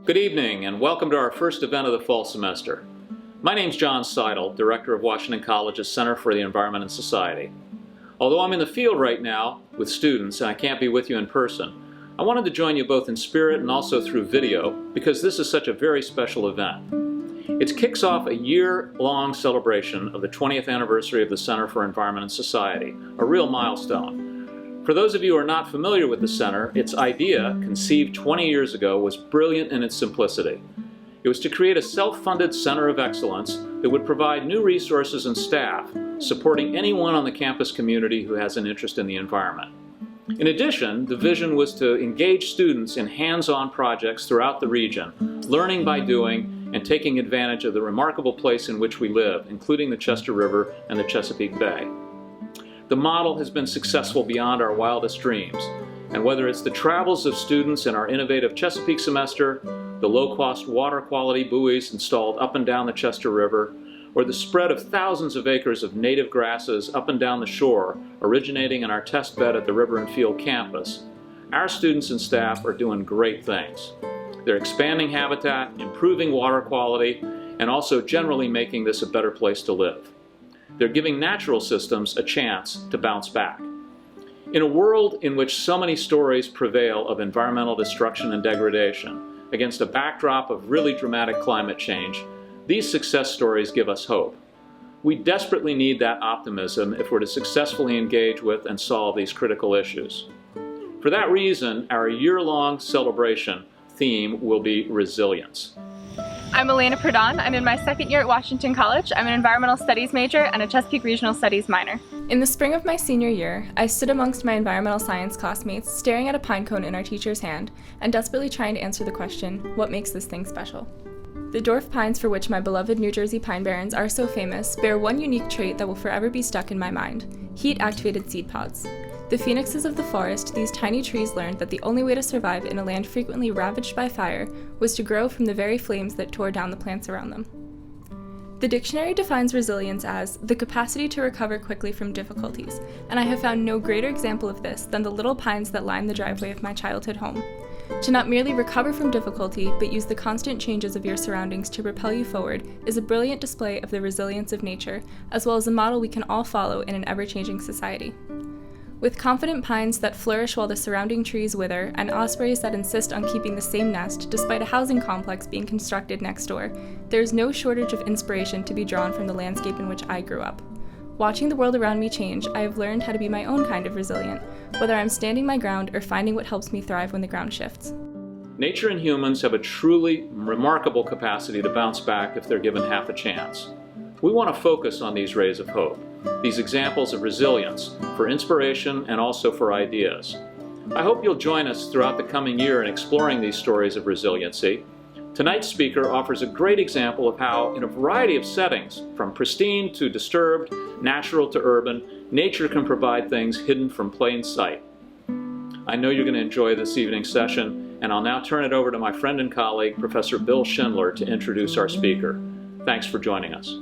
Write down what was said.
Good evening and welcome to our first event of the fall semester. My name's John Seidel, Director of Washington College's Center for the Environment and Society. Although I'm in the field right now with students and I can't be with you in person, I wanted to join you both in spirit and also through video because this is such a very special event. It kicks off a year-long celebration of the 20th anniversary of the Center for Environment and Society, a real milestone. For those of you who are not familiar with the center, its idea, conceived 20 years ago, was brilliant in its simplicity. It was to create a self-funded center of excellence that would provide new resources and staff, supporting anyone on the campus community who has an interest in the environment. In addition, the vision was to engage students in hands-on projects throughout the region, learning by doing and taking advantage of the remarkable place in which we live, including the Chester River and the Chesapeake Bay. The model has been successful beyond our wildest dreams, and whether it's the travels of students in our innovative Chesapeake semester, the low-cost water quality buoys installed up and down the Chester River, or the spread of thousands of acres of native grasses up and down the shore originating in our test bed at the River and Field campus, our students and staff are doing great things. They're expanding habitat, improving water quality, and also generally making this a better place to live. They're giving natural systems a chance to bounce back. In a world in which so many stories prevail of environmental destruction and degradation, against a backdrop of really dramatic climate change, these success stories give us hope. We desperately need that optimism if we're to successfully engage with and solve these critical issues. For that reason, our year-long celebration theme will be resilience. I'm Elena Perdon. I'm in my second year at Washington College. I'm an environmental studies major and a Chesapeake Regional Studies minor. In the spring of my senior year, I stood amongst my environmental science classmates, staring at a pine cone in our teacher's hand, and desperately trying to answer the question, what makes this thing special? The dwarf pines for which my beloved New Jersey pine barrens are so famous bear one unique trait that will forever be stuck in my mind: heat-activated seed pods. The phoenixes of the forest, these tiny trees learned that the only way to survive in a land frequently ravaged by fire was to grow from the very flames that tore down the plants around them. The dictionary defines resilience as the capacity to recover quickly from difficulties, and I have found no greater example of this than the little pines that line the driveway of my childhood home. To not merely recover from difficulty, but use the constant changes of your surroundings to propel you forward is a brilliant display of the resilience of nature, as well as a model we can all follow in an ever-changing society. With confident pines that flourish while the surrounding trees wither, and ospreys that insist on keeping the same nest despite a housing complex being constructed next door, there is no shortage of inspiration to be drawn from the landscape in which I grew up. Watching the world around me change, I have learned how to be my own kind of resilient, whether I'm standing my ground or finding what helps me thrive when the ground shifts. Nature and humans have a truly remarkable capacity to bounce back if they're given half a chance. We want to focus on these rays of hope, these examples of resilience, for inspiration and also for ideas. I hope you'll join us throughout the coming year in exploring these stories of resiliency. Tonight's speaker offers a great example of how, in a variety of settings, from pristine to disturbed, natural to urban, nature can provide things hidden from plain sight. I know you're going to enjoy this evening's session, and I'll now turn it over to my friend and colleague, Professor Bill Schindler, to introduce our speaker. Thanks for joining us.